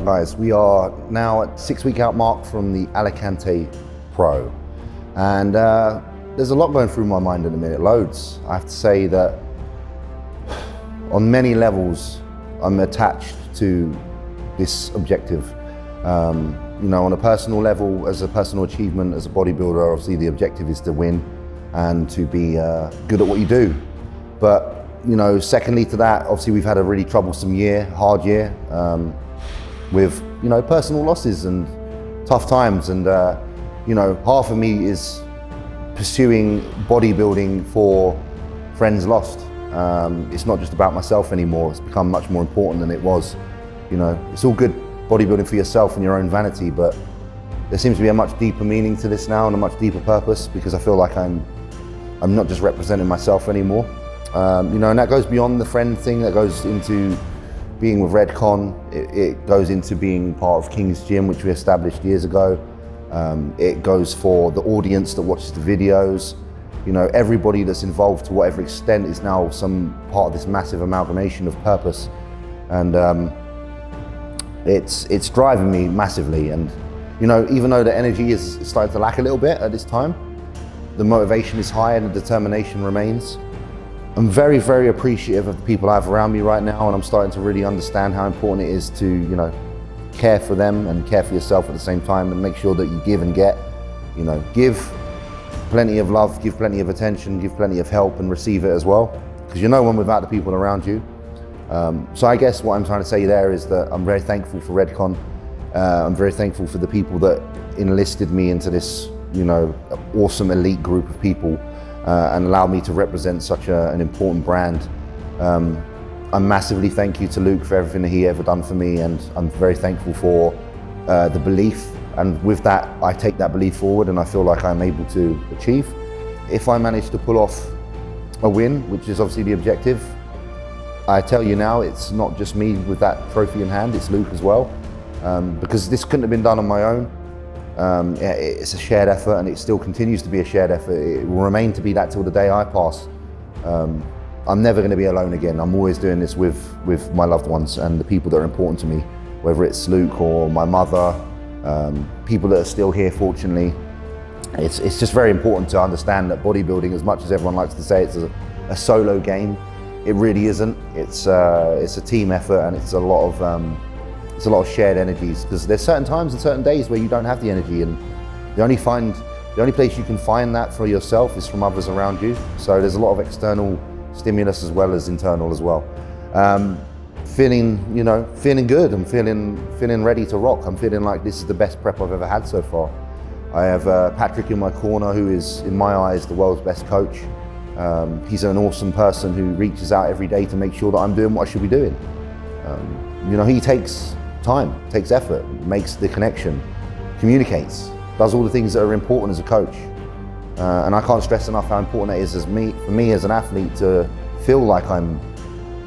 guys, we are now at 6-week out mark from the Alicante Pro. And there's a lot going through my mind in a minute, loads. I have to say that on many levels, I'm attached to this objective. You know, on a personal level, as a personal achievement, as a bodybuilder, obviously the objective is to win and to be good at what you do. But you know, secondly to that, obviously we've had a really troublesome year, hard year, with, you know, personal losses and tough times. And, you know, half of me is pursuing bodybuilding for friends lost. It's not just about myself anymore. It's become much more important than it was. You know, it's all good bodybuilding for yourself and your own vanity, but there seems to be a much deeper meaning to this now and a much deeper purpose, because I feel like I'm not just representing myself anymore. You know, and that goes beyond the friend thing, that goes into being with Redcon. It goes into being part of King's Gym, which we established years ago. It goes for the audience that watches the videos. You know, everybody that's involved to whatever extent is now some part of this massive amalgamation of purpose. And it's driving me massively. And, you know, even though the energy is starting to lack a little bit at this time, the motivation is high and the determination remains. I'm very, very appreciative of the people I have around me right now, and I'm starting to really understand how important it is to, you know, care for them and care for yourself at the same time, and make sure that you give and get. You know, give plenty of love, give plenty of attention, give plenty of help, and receive it as well, because you're no one without the people around you. So I guess what I'm trying to say there is that I'm very thankful for Redcon. I'm very thankful for the people that enlisted me into this, you know, awesome elite group of people. And allow me to represent such an important brand. I'm massively thank you to Luke for everything that he ever done for me, and I'm very thankful for the belief. And with that, I take that belief forward, and I feel like I'm able to achieve. If I manage to pull off a win, which is obviously the objective, I tell you now, it's not just me with that trophy in hand, it's Luke as well. Because this couldn't have been done on my own. It's a shared effort, and it still continues to be a shared effort. It will remain to be that till the day I pass. I'm never going to be alone again. I'm always doing this with my loved ones and the people that are important to me, whether it's Luke or my mother, people that are still here, fortunately. It's just very important to understand that bodybuilding, as much as everyone likes to say it's a solo game, it really isn't. It's a team effort, and it's a lot of shared energies, because there's certain times and certain days where you don't have the energy, and the only place you can find that for yourself is from others around you. So there's a lot of external stimulus as well as internal as well. Feeling good. I'm feeling ready to rock. I'm feeling like this is the best prep I've ever had so far. I have Patrick in my corner, who is, in my eyes, the world's best coach. He's an awesome person who reaches out every day to make sure that I'm doing what I should be doing. You know, he takes time, takes effort, makes the connection, communicates, does all the things that are important as a coach. And I can't stress enough how important that is for me as an athlete, to feel like I'm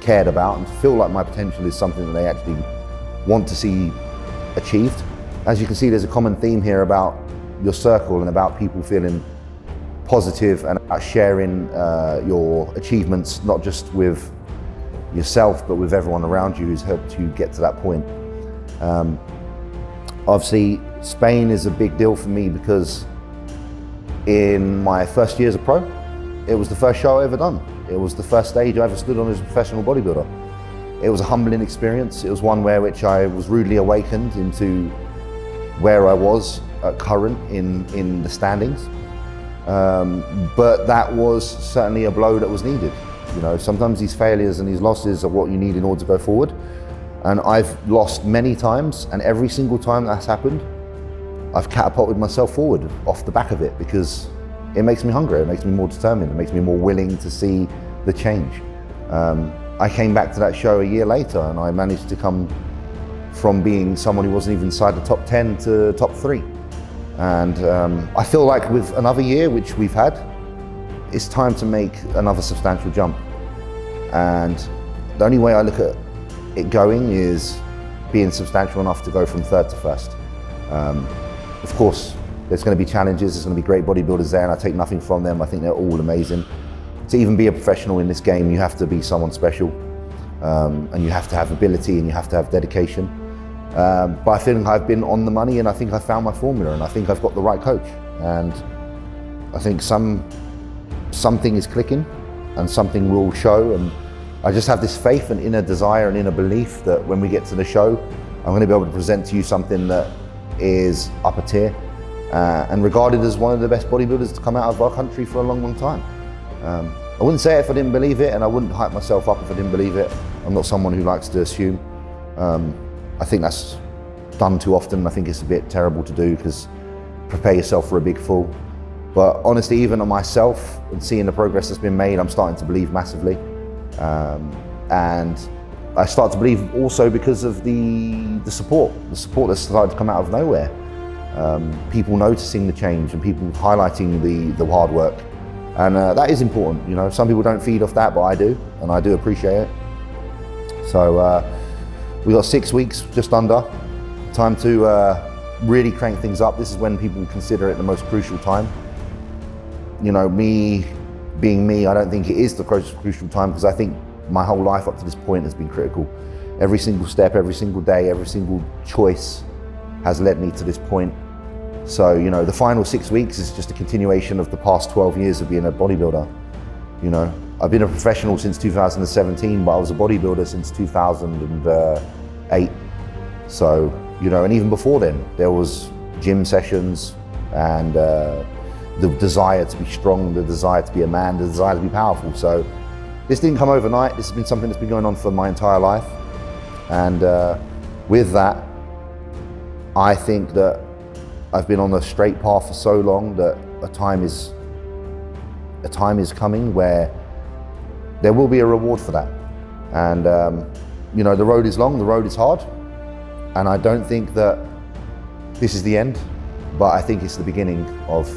cared about and to feel like my potential is something that they actually want to see achieved. As you can see, there's a common theme here about your circle and about people feeling positive and about sharing your achievements, not just with yourself, but with everyone around you who's helped you get to that point. Obviously, Spain is a big deal for me, because in my first year as a pro, it was the first show I ever done. It was the first stage I ever stood on as a professional bodybuilder. It was a humbling experience. It was one which I was rudely awakened into where I was at current in the standings. But that was certainly a blow that was needed. You know, sometimes these failures and these losses are what you need in order to go forward. And I've lost many times, and every single time that's happened, I've catapulted myself forward off the back of it, because it makes me hungrier, it makes me more determined, it makes me more willing to see the change. I came back to that show a year later, and I managed to come from being someone who wasn't even inside the top 10 to top 3. And I feel like with another year, which we've had, it's time to make another substantial jump. And the only way I look at it going is being substantial enough to go from 3rd to 1st. Of course, there's going to be challenges, there's going to be great bodybuilders there, and I take nothing from them. I think they're all amazing. To even be a professional in this game, you have to be someone special, and you have to have ability, and you have to have dedication. But I think I've been on the money, and I think I found my formula, and I think I've got the right coach. And I think something is clicking and something will show. And I just have this faith and inner desire and inner belief that when we get to the show, I'm going to be able to present to you something that is upper tier and regarded as one of the best bodybuilders to come out of our country for a long, long time. I wouldn't say it if I didn't believe it, and I wouldn't hype myself up if I didn't believe it. I'm not someone who likes to assume. I think that's done too often. I think it's a bit terrible to do, because prepare yourself for a big fall. But honestly, even on myself and seeing the progress that's been made, I'm starting to believe massively. And I start to believe also because of the support that's started to come out of nowhere. People noticing the change and people highlighting the hard work. And that is important, you know. Some people don't feed off that, but I do, and I do appreciate it. So we got 6 weeks, just under. Time to really crank things up. This is when people consider it the most crucial time. You know, me being me, I don't think it is the crucial time, because I think my whole life up to this point has been critical. Every single step, every single day, every single choice has led me to this point. So, you know, the final 6 weeks is just a continuation of the past 12 years of being a bodybuilder. You know, I've been a professional since 2017, but I was a bodybuilder since 2008. So, you know, and even before then, there was gym sessions and the desire to be strong, the desire to be a man, the desire to be powerful. So this didn't come overnight. This has been something that's been going on for my entire life. And with that, I think that I've been on a straight path for so long that a time is coming where there will be a reward for that. And you know, the road is long, the road is hard, and I don't think that this is the end, but I think it's the beginning of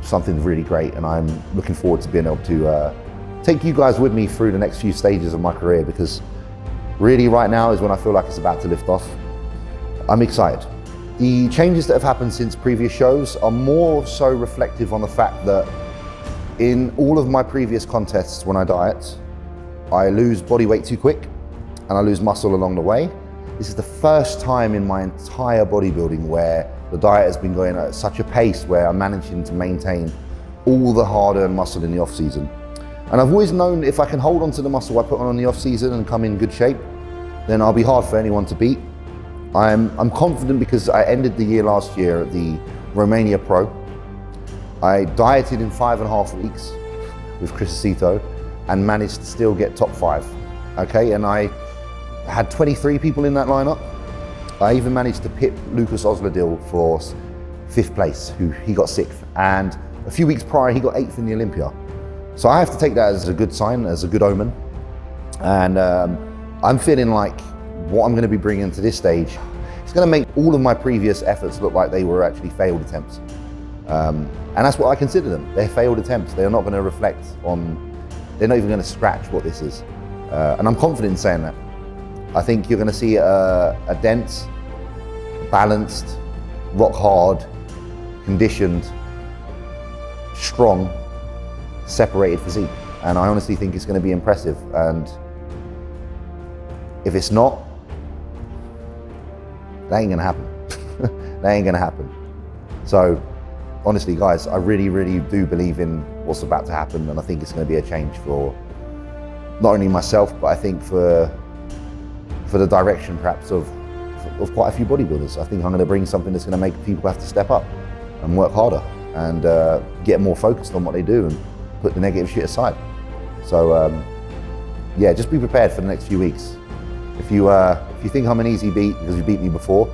something really great, and I'm looking forward to being able to take you guys with me through the next few stages of my career, because really right now is when I feel like it's about to lift off. I'm excited. The changes that have happened since previous shows are more so reflective on the fact that in all of my previous contests when I diet, I lose body weight too quick and I lose muscle along the way. This is the first time in my entire bodybuilding where the diet has been going at such a pace where I'm managing to maintain all the hard-earned muscle in the off-season. And I've always known if I can hold on to the muscle I put on the off-season and come in good shape, then I'll be hard for anyone to beat. I'm confident because I ended the year last year at the Romania Pro. I dieted in 5.5 weeks with Chris Aceto and managed to still get top 5. Okay, and I had 23 people in that lineup. I even managed to pit Lucas Osladil for 5th place, who he got 6th. And a few weeks prior, he got 8th in the Olympia. So I have to take that as a good sign, as a good omen. And I'm feeling like what I'm going to be bringing to this stage, it's going to make all of my previous efforts look like they were actually failed attempts. And that's what I consider them. They're failed attempts. They're not going to reflect on, they're not even going to scratch what this is. And I'm confident in saying that. I think you're going to see a dense, balanced, rock hard, conditioned, strong, separated physique. And I honestly think it's going to be impressive. And if it's not, that ain't going to happen. That ain't going to happen. So honestly, guys, I really, really do believe in what's about to happen. And I think it's going to be a change for not only myself, but I think for the direction perhaps of quite a few bodybuilders. I think I'm going to bring something that's going to make people have to step up and work harder and get more focused on what they do and put the negative shit aside. So yeah, just be prepared for the next few weeks. If you think I'm an easy beat because you beat me before,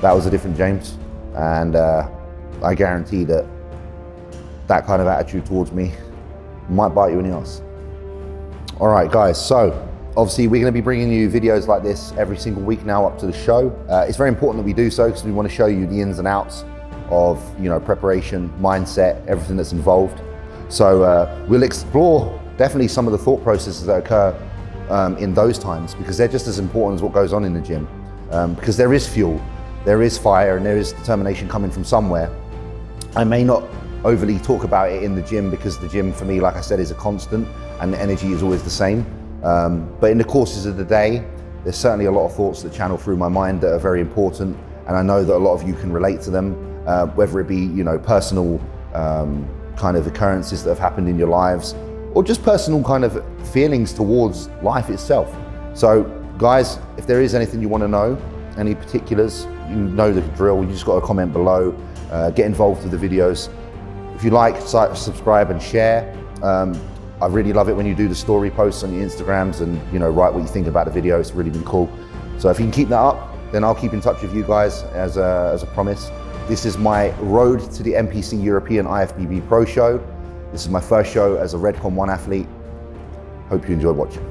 that was a different James. And I guarantee that that kind of attitude towards me might bite you in the ass. All right, guys, so obviously we're going to be bringing you videos like this every single week now up to the show. It's very important that we do so because we want to show you the ins and outs of, you know, preparation, mindset, everything that's involved. So we'll explore definitely some of the thought processes that occur in those times, because they're just as important as what goes on in the gym. Because there is fuel, there is fire, and there is determination coming from somewhere. I may not overly talk about it in the gym because the gym for me, like I said, is a constant and the energy is always the same. But in the courses of the day, There's certainly a lot of thoughts that channel through my mind that are very important, and I know that a lot of you can relate to them, whether it be, you know, personal kind of occurrences that have happened in your lives, or just personal kind of feelings towards life itself. So guys, if there is anything you want to know, any particulars, you know the drill. You just got to comment below, get involved with the videos. If you like, subscribe and share. I really love it when you do the story posts on your Instagrams and, you know, write what you think about the video. It's really been cool. So if you can keep that up, then I'll keep in touch with you guys as a promise. This is my road to the NPC European Ifbb Pro Show. This is my first show as a Redcon 1 athlete. Hope you enjoyed watching.